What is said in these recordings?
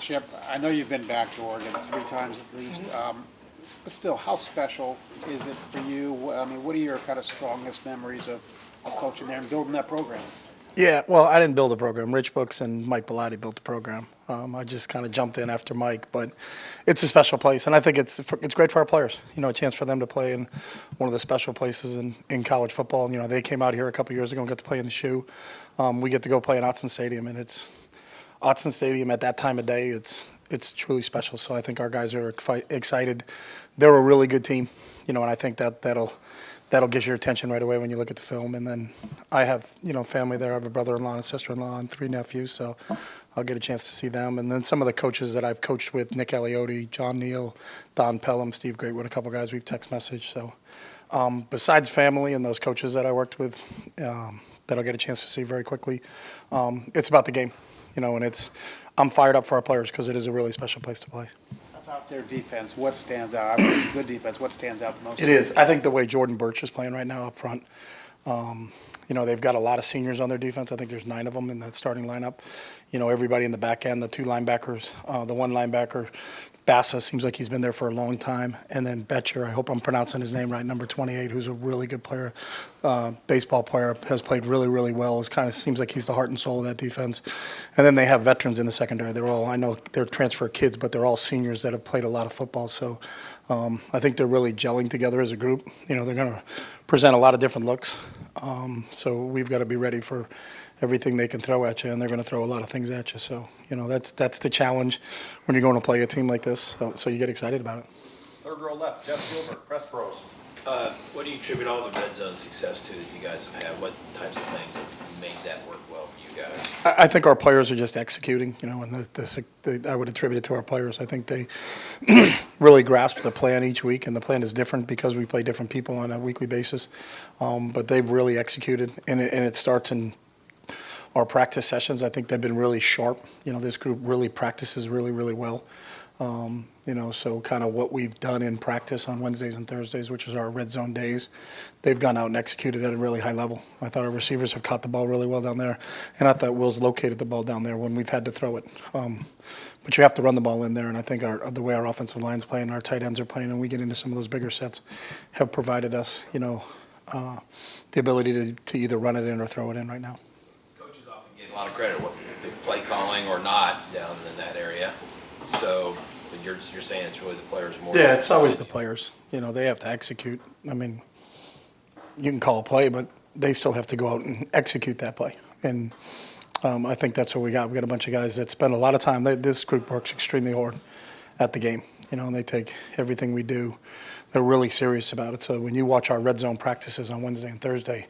Chip, I know you've been back to Oregon 3 times at least, but still, how special is it for you? I mean, what are your kind of strongest memories of coaching there and building that program? Yeah, well, I didn't build the program. Rich Books and Mike Bellotti built the program. I just kind of jumped in after Mike, but it's a special place, and I think it's great for our players. You know, a chance for them to play in one of the special places in college football. You know, they came out here a couple years ago and got to play in the shoe. We get to go play in Autzen Stadium, and it's Autzen Stadium at that time of day. It's truly special. So I think our guys are excited. They're a really good team, you know, and I think that'll get your attention right away when you look at the film. And then I have, you know, family there. I have a brother-in-law and a sister-in-law and 3 nephews, so I'll get a chance to see them. And then some of the coaches that I've coached with, Nick Aliotti, John Neal, Don Pelham, Steve Greatwood, a couple guys we've text messaged. So besides family and those coaches that I worked with that I'll get a chance to see very quickly, it's about the game, you know, and I'm fired up for our players because it is a really special place to play. About their defense, what stands out? I mean, it's a good defense. What stands out the most? It is. I think the way Jordan Birch is playing right now up front, you know, they've got a lot of seniors on their defense. I think there's 9 of them in that starting lineup. You know, everybody in the back end, the 2 linebackers, the 1 linebacker, Bassa seems like he's been there for a long time. And then Betcher, I hope I'm pronouncing his name right, number 28, who's a really good player, baseball player, has played really, really well. It kind of seems like he's the heart and soul of that defense. And then they have veterans in the secondary. They're all, I know they're transfer kids, but they're all seniors that have played a lot of football. So I think they're really gelling together as a group. You know, they're going to present a lot of different looks. So we've got to be ready for everything they can throw at you, and they're going to throw a lot of things at you. So, you know, that's the challenge when you're going to play a team like this. So you get excited about it. Third row left, Jeff Gilbert, Press Pros. What do you attribute all the red zone success to that you guys have had? What types of things have made that work well for you guys? I think our players are just executing, you know, and I would attribute it to our players. I think they really grasp the plan each week, and the plan is different because we play different people on a weekly basis. But they've really executed, and it starts in our practice sessions. I think they've been really sharp. You know, this group really practices really, really well. You know, so kind of what we've done in practice on Wednesdays and Thursdays, which is our red zone days, they've gone out and executed at a really high level. I thought our receivers have caught the ball really well down there, and I thought Will's located the ball down there when we've had to throw it. But you have to run the ball in there, and I think the way our offensive line's playing, our tight ends are playing, and we get into some of those bigger sets, have provided us, you know, the ability to either run it in or throw it in right now. Coaches often get a lot of credit, what the play calling or not down in that area. So but you're saying it's really the players more? Yeah, it's always the players. You know, they have to execute. I mean, you can call a play, but they still have to go out and execute that play. And I think that's what we got. We got a bunch of guys that spend a lot of time. This group works extremely hard at the game. You know, and they take everything we do. They're really serious about it. So when you watch our red zone practices on Wednesday and Thursday,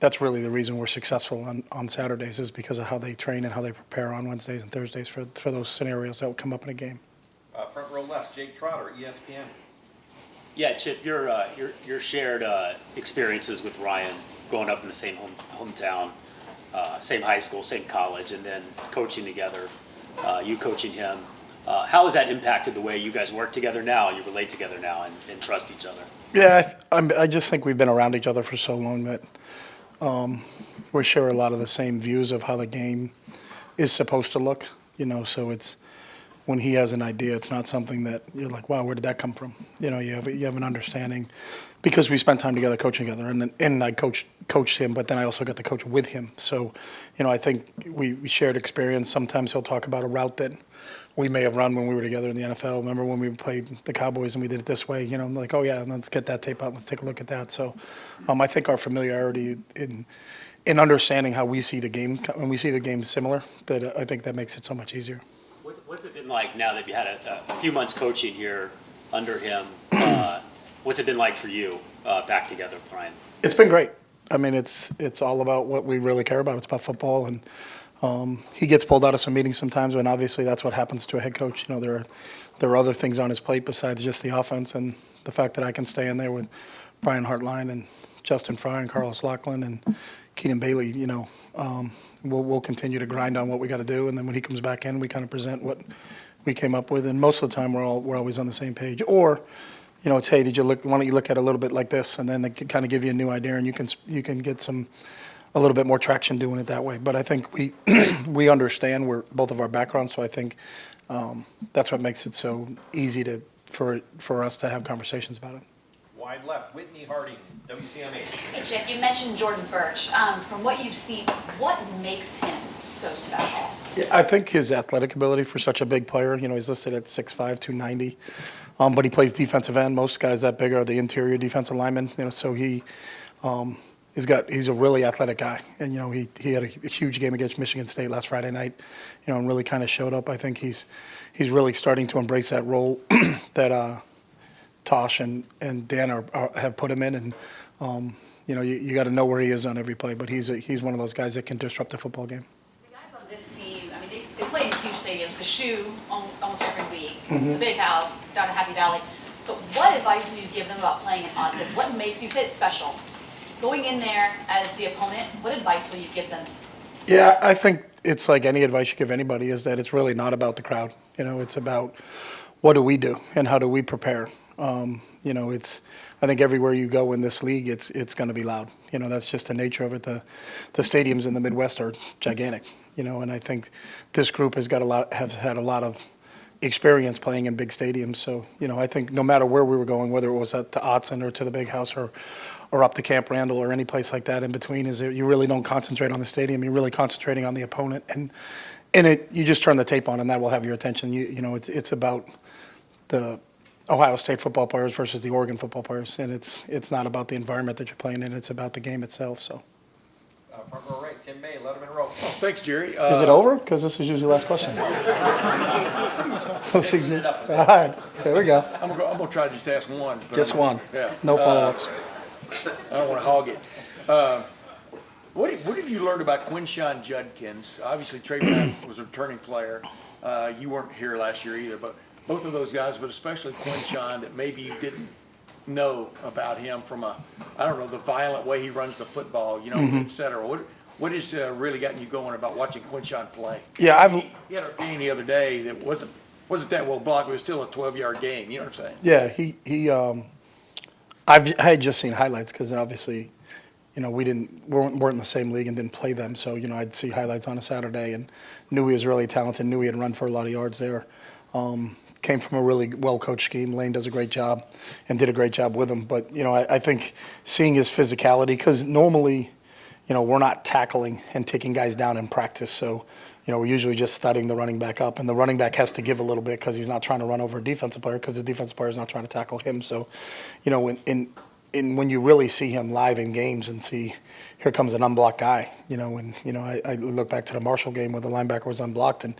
that's really the reason we're successful on Saturdays is because of how they train and how they prepare on Wednesdays and Thursdays for those scenarios that will come up in a game. Front row left, Jake Trotter, ESPN. Yeah, Chip, your shared experiences with Ryan, growing up in the same hometown, same high school, same college, and then coaching together, you coaching him. How has that impacted the way you guys work together now, you relate together now, and trust each other? Yeah, I just think we've been around each other for so long that we share a lot of the same views of how the game is supposed to look. You know, so it's when he has an idea, it's not something that you're like, wow, where did that come from? You know, you have an understanding because we spent time together coaching together, and I coached him, but then I also got to coach with him. So, you know, I think we shared experience. Sometimes he'll talk about a route that we may have run when we were together in the NFL. Remember when we played the Cowboys and we did it this way? You know, I'm like, oh yeah, let's get that tape out. Let's take a look at that. So, I think our familiarity in understanding how we see the game, when we see the game similar, that I think that makes it so much easier. What's it been like now that you had a few months coaching here under him? What's it been like for you back together, Brian? It's been great. I mean, it's all about what we really care about. It's about football, and he gets pulled out of some meetings sometimes, and obviously that's what happens to a head coach. You know, there are other things on his plate besides just the offense, and the fact that I can stay in there with Brian Hartline and Justin Fry and Carlos Lachlan and Keenan Bailey, you know, we'll continue to grind on what we got to do, and then when he comes back in, we kind of present what we came up with, and most of the time we're always on the same page. Or, you know, it's, hey, why don't you look at it a little bit like this, and then they can kind of give you a new idea, and you can get some a little bit more traction doing it that way. But I think we understand both of our backgrounds, so I think that's what makes it so easy for us to have conversations about it. Wide left, Whitney Harding, WCMH. Hey Chip, you mentioned Jordan Birch. From what you've seen, what makes him so special? Yeah, I think his athletic ability for such a big player, he's listed at 6'5", 290, but he plays defensive end. Most guys that big are the interior defensive linemen, so he's a really athletic guy. And, he had a huge game against Michigan State last Friday night, and really kind of showed up. I think he's really starting to embrace that role that Tosh and Dan have put him in. And, you got to know where he is on every play, but he's one of those guys that can disrupt the football game. The guys on this team, I mean, they play in huge stadiums, the Shoe almost every week, the Big House down in Happy Valley. But what advice would you give them about playing in Austin? What makes you say it's special? Going in there as the opponent, what advice will you give them? Yeah, I think it's like any advice you give anybody is that it's really not about the crowd. It's about what do we do and how do we prepare. I think everywhere you go in this league, it's going to be loud. That's just the nature of it. The stadiums in the Midwest are gigantic. And I think this group has had a lot of experience playing in big stadiums. So I think no matter where we were going, whether it was to Autzen or to the Big House or up to Camp Randall or any place like that in between, is that you really don't concentrate on the stadium. You're really concentrating on the opponent, and you just turn the tape on, and that will have your attention. It's about the Ohio State football players versus the Oregon football players, and it's not about the environment that you're playing in. It's about the game itself. So. Front row right, Tim May, Letterman row. Thanks, Jerry. Is it over? Because this is usually the last question. All right, there we go. I'm gonna try to just ask one. Just one. Yeah. No follow-ups. I don't want to hog it. What have you learned about Quinshon Judkins? Obviously, Trey Brown was a returning player. You weren't here last year either, but both of those guys, but especially Quinshon, that maybe you didn't know about him from the violent way he runs the football, et cetera. What has really gotten you going about watching Quinshon play? Yeah, He had a game the other day that wasn't that well blocked, but it was still a 12-yard game. You know what I'm saying? Yeah, I had just seen highlights because obviously, we weren't in the same league and didn't play them. So, I'd see highlights on a Saturday and knew he was really talented, knew he had run for a lot of yards there. Came from a really well-coached scheme. Lane does a great job and did a great job with him. But, I think seeing his physicality, because normally, we're not tackling and taking guys down in practice. So, we're usually just studying the running back up. And the running back has to give a little bit because he's not trying to run over a defensive player because the defensive player is not trying to tackle him. So, when you really see him live in games and see here comes an unblocked guy, I look back to the Marshall game where the linebacker was unblocked and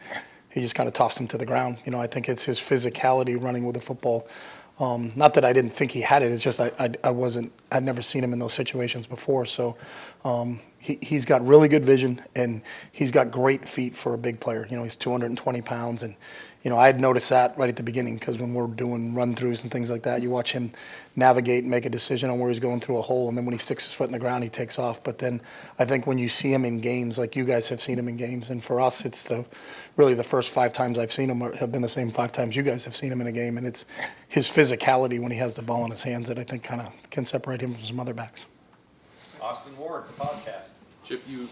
he just kind of tossed him to the ground. I think it's his physicality running with the football. Not that I didn't think he had it. It's just I'd never seen him in those situations before. So he's got really good vision and he's got great feet for a big player. He's 220 pounds and I had noticed that right at the beginning because when we're doing run-throughs and things like that, you watch him navigate and make a decision on where he's going through a hole, and then when he sticks his foot in the ground, he takes off. But then I think when you see him in games, like you guys have seen him in games, and for us, it's really the first 5 times I've seen him have been the same 5 times you guys have seen him in a game, and it's his physicality when he has the ball in his hands that I think kind of can separate him from some other backs. Austin Ward, the podcast. Chip, you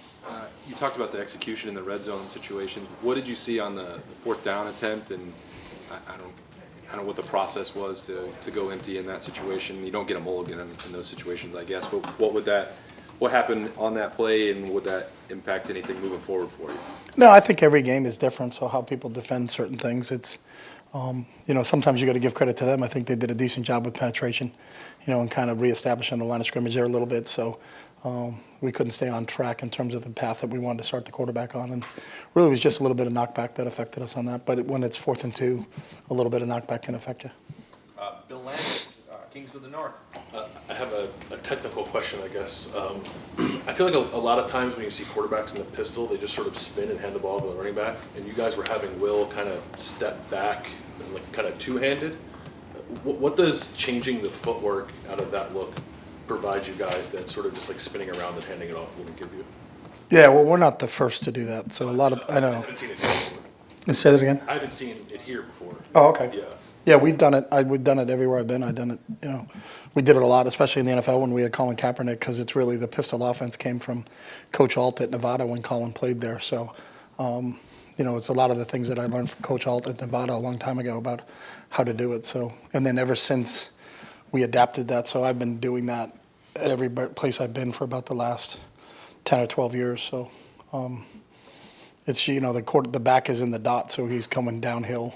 talked about the execution in the red zone situations. What did you see on the 4th down attempt? And I don't know what the process was to go empty in that situation. You don't get a mulligan in those situations, I guess. But what happened on that play, and would that impact anything moving forward for you? No, I think every game is different. So how people defend certain things, it's sometimes you got to give credit to them. I think they did a decent job with penetration, and kind of reestablishing the line of scrimmage there a little bit. So. We couldn't stay on track in terms of the path that we wanted to start the quarterback on. And really it was just a little bit of knockback that affected us on that. But when it's 4th and 2, a little bit of knockback can affect you. Bill Lanning, Kings of the North. I have a technical question, I guess. I feel like a lot of times when you see quarterbacks in the pistol, they just sort of spin and hand the ball to the running back. And you guys were having Will kind of step back and like kind of two-handed. What does changing the footwork out of that look provide you guys that sort of just like spinning around and handing it off wouldn't give you? Yeah, well, we're not the first to do that. So I know. I haven't seen it here before. Say that again? I haven't seen it here before. Oh, okay. Yeah. Yeah, we've done it. We've done it everywhere I've been. I've done it. We did it a lot, especially in the NFL when we had Colin Kaepernick, because it's really the pistol offense came from Coach Alt at Nevada when Colin played there. So, it's a lot of the things that I learned from Coach Alt at Nevada a long time ago about how to do it. So, and then ever since we adapted that, so I've been doing that at every place I've been for about the last 10 or 12 years. So, it's the back is in the dot, so he's coming downhill.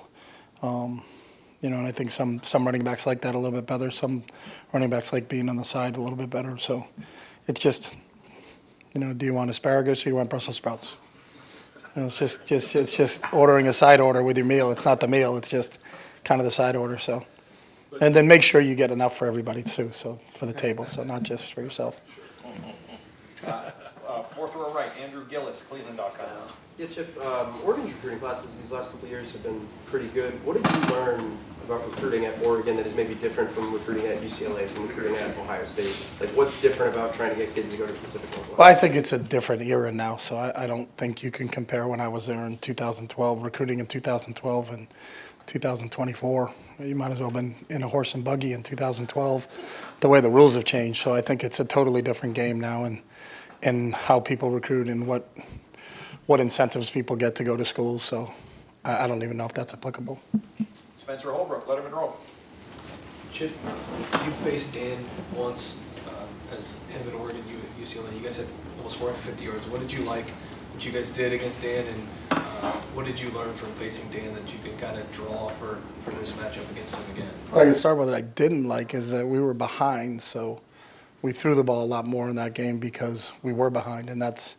And I think some running backs like that a little bit better. Some running backs like being on the side a little bit better. So it's just, do you want asparagus or do you want Brussels sprouts? It's just ordering a side order with your meal. It's not the meal. It's just kind of the side order. So, and then make sure you get enough for everybody too. So for the table, so not just for yourself. Fourth row right, Andrew Gillis, Cleveland.com. Yeah, Chip, Oregon's recruiting classes these last couple of years have been pretty good. What did you learn about recruiting at Oregon that is maybe different from recruiting at UCLA, from recruiting at Ohio State? Like, what's different about trying to get kids to go to Pacific Northwest? Well, I think it's a different era now, so I don't think you can compare when I was there in 2012, recruiting in 2012 and 2024. You might as well have been in a horse and buggy in 2012, the way the rules have changed. So I think it's a totally different game now, and how people recruit and what incentives people get to go to school. So I don't even know if that's applicable. Spencer Holbrook, Letterman Row. Chip, you faced Dan once as him at Oregon, you at UCLA. You guys had almost 450 yards. What did you like what you guys did against Dan, and what did you learn from facing Dan that you can kind of draw for this matchup against him again? Well, I can start with what I didn't like is that we were behind, so we threw the ball a lot more in that game because we were behind, and that's,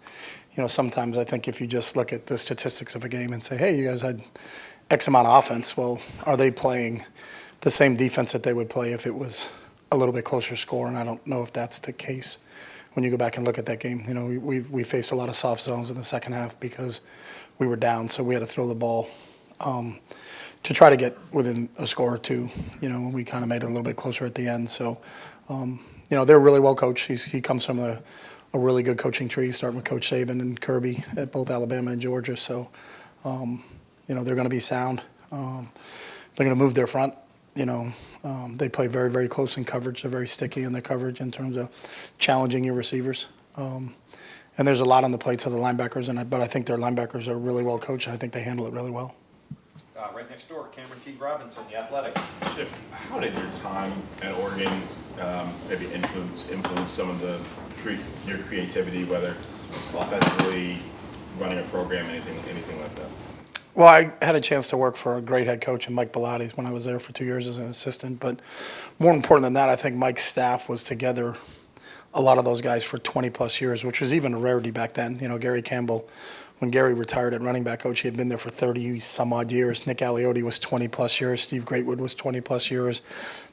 sometimes I think if you just look at the statistics of a game and say, hey, you guys had X amount of offense, well, are they playing the same defense that they would play if it was a little bit closer score? And I don't know if that's the case when you go back and look at that game. We faced a lot of soft zones in the second half because we were down, so we had to throw the ball to try to get within a score or two. We kind of made it a little bit closer at the end. So, they're really well coached. He comes from a really good coaching tree, starting with Coach Saban and Kirby at both Alabama and Georgia. So, they're going to be sound. They're going to move their front. They play very, very close in coverage. They're very sticky in their coverage in terms of challenging your receivers. And there's a lot on the plates of the linebackers, but I think their linebackers are really well coached, and I think they handle it really well. Right next door, Cameron T. Robinson, The Athletic. Chip, how did your time at Oregon maybe influence some of your creativity, whether offensively, running a program, anything like that? Well, I had a chance to work for a great head coach in Mike Bellotti when I was there for 2 years as an assistant. But more important than that, I think Mike's staff was together, a lot of those guys, for 20-plus years, which was even a rarity back then. Gary Campbell, when Gary retired at running back coach, he had been there for 30-some-odd years. Nick Aliotti was 20-plus years. Steve Greatwood was 20-plus years.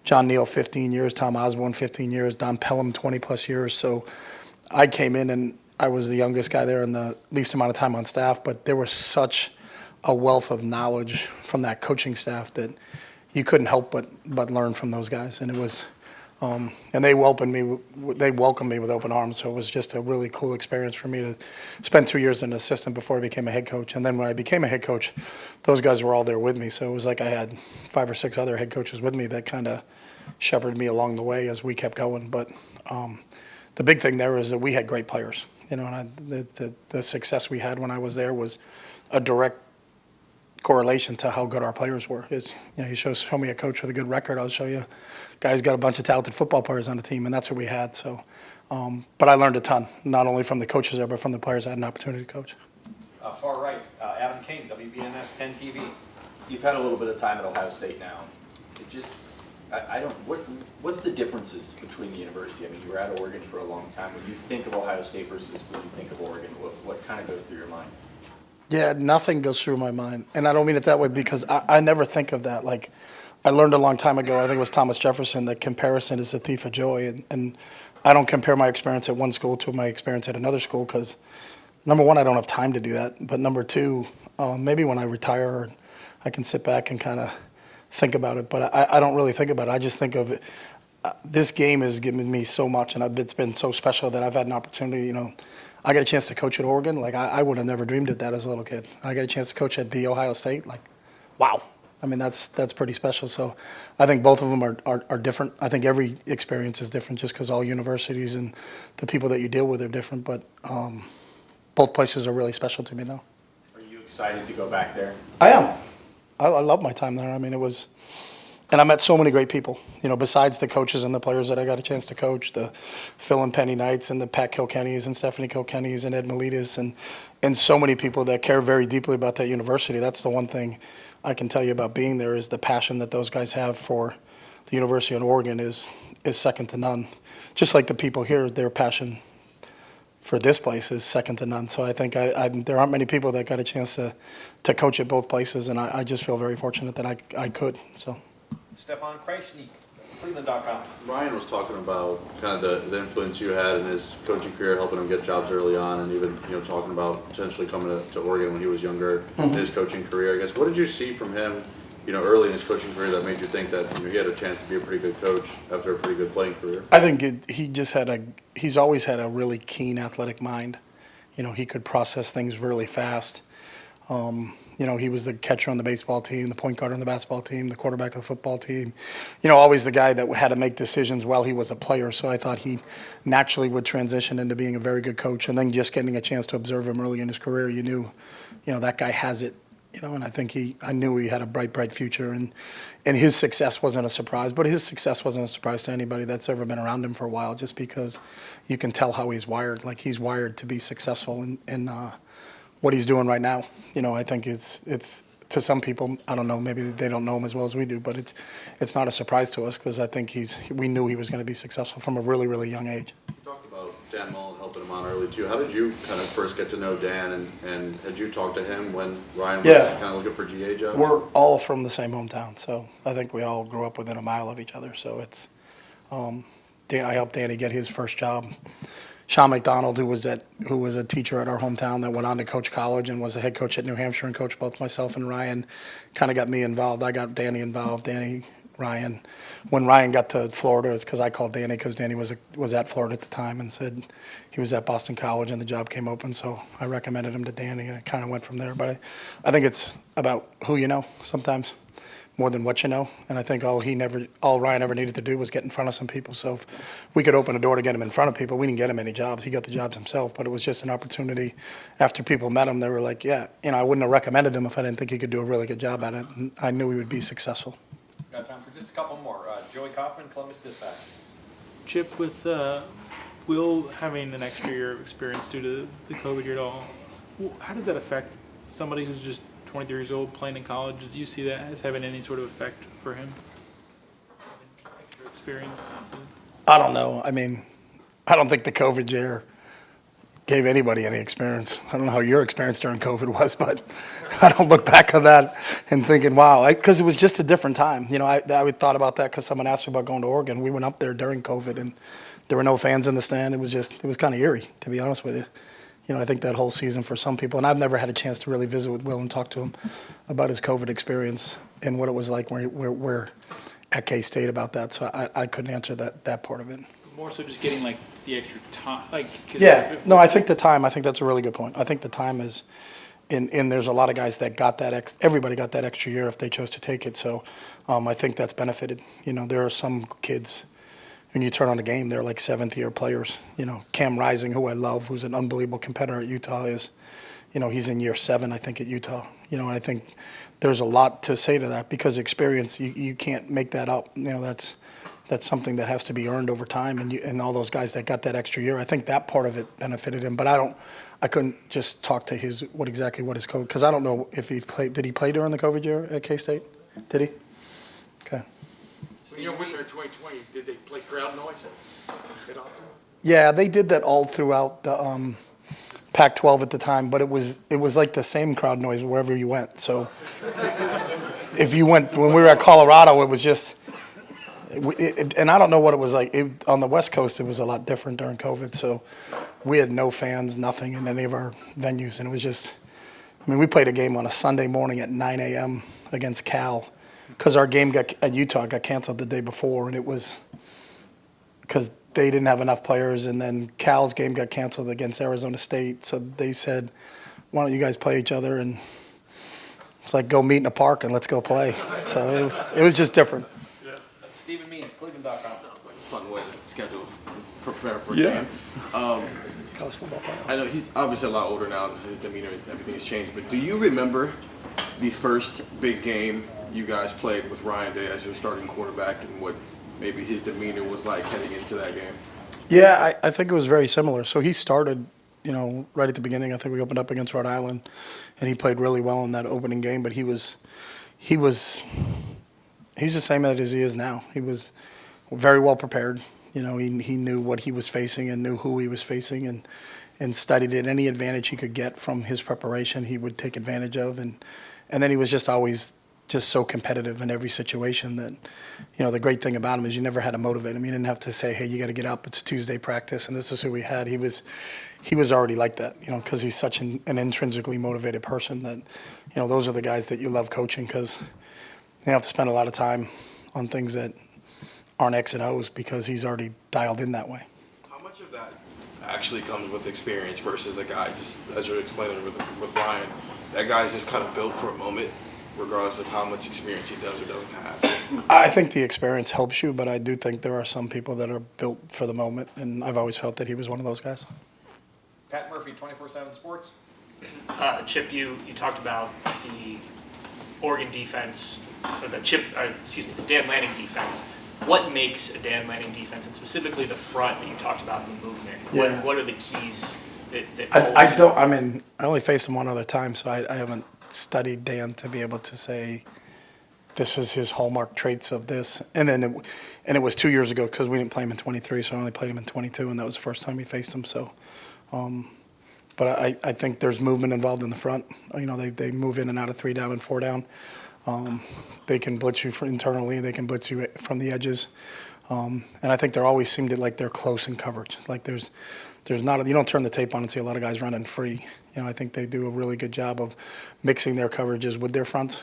John Neal, 15 years. Tom Osborne, 15 years. Don Pelham, 20-plus years. So I came in, and I was the youngest guy there and the least amount of time on staff, but there was such a wealth of knowledge from that coaching staff that you couldn't help but learn from those guys. And it was, and they welcomed me with open arms. So it was just a really cool experience for me to spend 2 years as an assistant before I became a head coach. And then when I became a head coach, those guys were all there with me. So it was like I had 5 or 6 other head coaches with me that kind of shepherded me along the way as we kept going. But the big thing there is that we had great players. And the success we had when I was there was a direct correlation to how good our players were. You show me a coach with a good record, I'll show you a guy who's got a bunch of talented football players on the team, and that's what we had. So, but I learned a ton, not only from the coaches there, but from the players I had an opportunity to coach. Far right, Adam King, WBNS 10 TV. You've had a little bit of time at Ohio State now. What's the differences between the university? I mean, you were at Oregon for a long time. When you think of Ohio State versus when you think of Oregon, what kind of goes through your mind? Yeah, nothing goes through my mind. And I don't mean it that way because I never think of that. Like, I learned a long time ago, I think it was Thomas Jefferson, that comparison is the thief of joy. And I don't compare my experience at one school to my experience at another school because, number one, I don't have time to do that. But number two, maybe when I retire, I can sit back and kind of think about it. But I don't really think about it. I just think of it. This game has given me so much, and it's been so special that I've had an opportunity, I got a chance to coach at Oregon. Like, I would have never dreamed of that as a little kid. I got a chance to coach at The Ohio State. Like, wow. I mean, that's pretty special. So I think both of them are different. I think every experience is different just because all universities and the people that you deal with are different. But both places are really special to me, though. Are you excited to go back there? I am. I love my time there. I mean, it was, and I met so many great people, you know, besides the coaches and the players that I got a chance to coach, the Phil and Penny Knights and the Pat Kilkennys and Stephanie Kilkennys and Ed Miletus and so many people that care very deeply about that university. That's the one thing I can tell you about being there is the passion that those guys have for the University of Oregon is second to none. Just like the people here, their passion for this place is second to none. So I think there aren't many people that got a chance to coach at both places, and I just feel very fortunate that I could. So. Stefan Krajcnik, Cleveland.com. Ryan was talking about kind of the influence you had in his coaching career, helping him get jobs early on, and even talking about potentially coming to Oregon when he was younger in his coaching career. I guess what did you see from him, early in his coaching career that made you think that he had a chance to be a pretty good coach after a pretty good playing career? I think he's always had a really keen athletic mind. He could process things really fast. He was the catcher on the baseball team, the point guard on the basketball team, the quarterback of the football team. Always the guy that had to make decisions while he was a player. So I thought he naturally would transition into being a very good coach. And then just getting a chance to observe him early in his career, you knew, that guy has it. And I think I knew he had a bright future. And his success wasn't a surprise. But his success wasn't a surprise to anybody that's ever been around him for a while, just because you can tell how he's wired. Like, he's wired to be successful in what he's doing right now. I think it's to some people, I don't know, maybe they don't know him as well as we do, but it's not a surprise to us because I think we knew he was going to be successful from a really, really young age. You talked about Dan Mullen helping him on early too. How did you kind of first get to know Dan, and had you talked to him when Ryan was kind of looking for GA jobs? We're all from the same hometown, so I think we all grew up within a mile of each other. So it's I helped Danny get his first job. Sean McDonald, who was a teacher at our hometown that went on to coach college and was a head coach at New Hampshire and coached both myself and Ryan, kind of got me involved. I got Danny involved, Ryan. When Ryan got to Florida, it's because I called Danny because Danny was at Florida at the time and said he was at Boston College and the job came open. So I recommended him to Danny and it kind of went from there. But I think it's about who you know sometimes, more than what you know. And I think all Ryan ever needed to do was get in front of some people. So if we could open a door to get him in front of people, we didn't get him any jobs. He got the jobs himself, but it was just an opportunity. After people met him, they were like, yeah, I wouldn't have recommended him if I didn't think he could do a really good job at it. And I knew he would be successful. Got time for just a couple more. Joey Kaufman, Columbus Dispatch. Chip, with Will having an extra year of experience due to the COVID year at all, how does that affect somebody who's just 23 years old playing in college? Do you see that as having any sort of effect for him? Extra experience? I don't know. I mean, I don't think the COVID year gave anybody any experience. I don't know how your experience during COVID was, but I don't look back on that and thinking, wow, because it was just a different time. I thought about that because someone asked me about going to Oregon. We went up there during COVID, and there were no fans in the stand. It was kind of eerie, to be honest with you. I think that whole season for some people, and I've never had a chance to really visit with Will and talk to him about his COVID experience and what it was like where at K-State about that. So I couldn't answer that part of it. More so just getting like the extra time. No, I think that's a really good point. I think the time is, and there's a lot of guys that got that, everybody got that extra year if they chose to take it. So I think that's benefited. There are some kids, when you turn on the game, they're like seventh-year players. Cam Rising, who I love, who's an unbelievable competitor at Utah, he's in year 7, I think, at Utah. And I think there's a lot to say to that because experience, you can't make that up. That's something that has to be earned over time. And all those guys that got that extra year, I think that part of it benefited him. But I couldn't just talk to what his COVID, because I don't know if he played. Did he play during the COVID year at K-State? Did he? Okay. When you went there in 2020, did they play crowd noise at Autzen? Yeah, they did that all throughout the Pac-12 at the time, but it was like the same crowd noise wherever you went. So if you went, when we were at Colorado, it was just, and I don't know what it was like. On the West Coast, it was a lot different during COVID. So we had no fans, nothing in any of our venues, and it was just, we played a game on a Sunday morning at 9 a.m. against Cal, because our game at Utah got canceled the day before, and it was because they didn't have enough players, and then Cal's game got canceled against Arizona State, so they said, why don't you guys play each other? And It's like go meet in a park and let's go play. So it was just different. Stephen Means, Cleveland.com. Fun way to schedule, prepare for a Yeah. game. College football player. I know he's obviously a lot older now. His demeanor, everything has changed. But do you remember the first big game you guys played with Ryan Day as your starting quarterback, and what maybe his demeanor was like heading into that game? Yeah, I think it was very similar. So he started, right at the beginning. I think we opened up against Rhode Island, and he played really well in that opening game. But he's the same as he is now. He was very well prepared. He knew what he was facing and knew who he was facing, and studied it. Any advantage he could get from his preparation, he would take advantage of. And then he was just always just so competitive in every situation that, the great thing about him is you never had to motivate him. You didn't have to say, hey, you got to get up. It's a Tuesday practice, and this is who we had. He was already like that, because he's such an intrinsically motivated person that, those are the guys that you love coaching, because you don't have to spend a lot of time on things that aren't X and O's because he's already dialed in that way. How much of that actually comes with experience versus a guy, just as you're explaining with Ryan, that guy's just kind of built for a moment, regardless of how much experience he does or doesn't have? I think the experience helps you, but I do think there are some people that are built for the moment, and I've always felt that he was one of those guys. Pat Murphy, 24/7 Sports. Chip, you talked about the Oregon defense, or the Dan Lanning defense. What makes a Dan Lanning defense, and specifically the front that you talked about in the movement? Yeah. What are the keys that I only faced him one other time, so I haven't studied Dan to be able to say this is his hallmark traits of this. And then it was 2 years ago because we didn't play him in 23, so I only played him in 22, and that was the first time we faced him. So, but I think there's movement involved in the front. They move in and out of 3 down and 4 down. They can blitz you internally. They can blitz you from the edges. And I think there always seemed like they're close in coverage. Like there's not, you don't turn the tape on and see a lot of guys running free. I think they do a really good job of mixing their coverages with their fronts.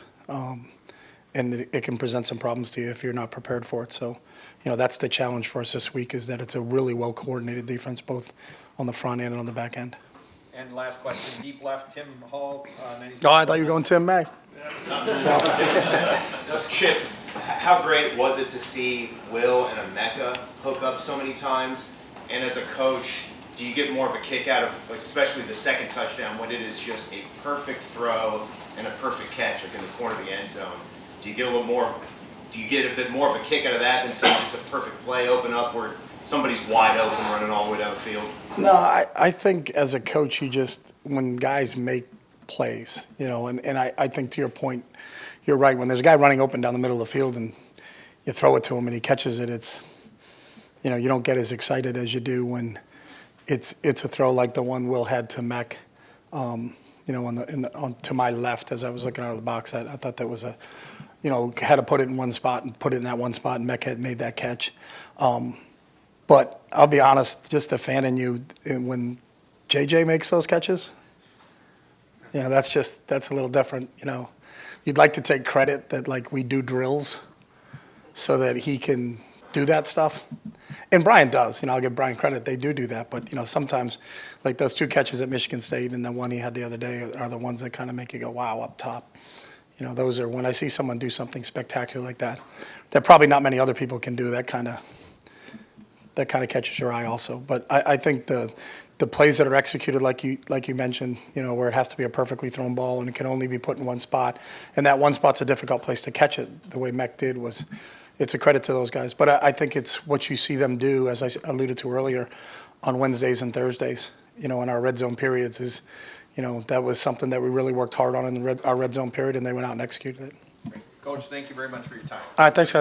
And it can present some problems to you if you're not prepared for it. So, that's the challenge for us this week, is that it's a really well coordinated defense, both on the front end and on the back end. And last question, deep left, Tim Hall. Oh, I thought you were going Tim May. Chip, how great was it to see Will and Emeka hook up so many times? And as a coach, do you get more of a kick out of, especially the second touchdown, when it is just a perfect throw and a perfect catch in the corner of the end zone? Do you get a bit more of a kick out of that than seeing just a perfect play open up where somebody's wide open running all the way down the field? No, I think as a coach, when guys make plays, and I think to your point, you're right. When there's a guy running open down the middle of the field and you throw it to him and he catches it, it's, you don't get as excited as you do when it's a throw like the one Will had to Mech, to my left as I was looking out of the box. I thought that was had to put it in one spot and put it in that one spot, and Mech had made that catch. But I'll be honest, just a fan in you, when JJ makes those catches, that's a little different. You'd like to take credit that we do drills so that he can do that stuff. And Brian does. I'll give Brian credit. They do that. But, sometimes those 2 catches at Michigan State and the one he had the other day are the ones that kind of make you go, wow, up top. Those are when I see someone do something spectacular like that probably not many other people can do. That kind of catches your eye also. But I think the plays that are executed like you mentioned, where it has to be a perfectly thrown ball and it can only be put in one spot, and that one spot's a difficult place to catch it, the way Mech did it's a credit to those guys. But I think it's what you see them do, as I alluded to earlier, on Wednesdays and Thursdays, in our red zone periods is, that was something that we really worked hard on in our red zone period, and they went out and executed it. Coach, thank you very much for your time. All right, thanks, guys.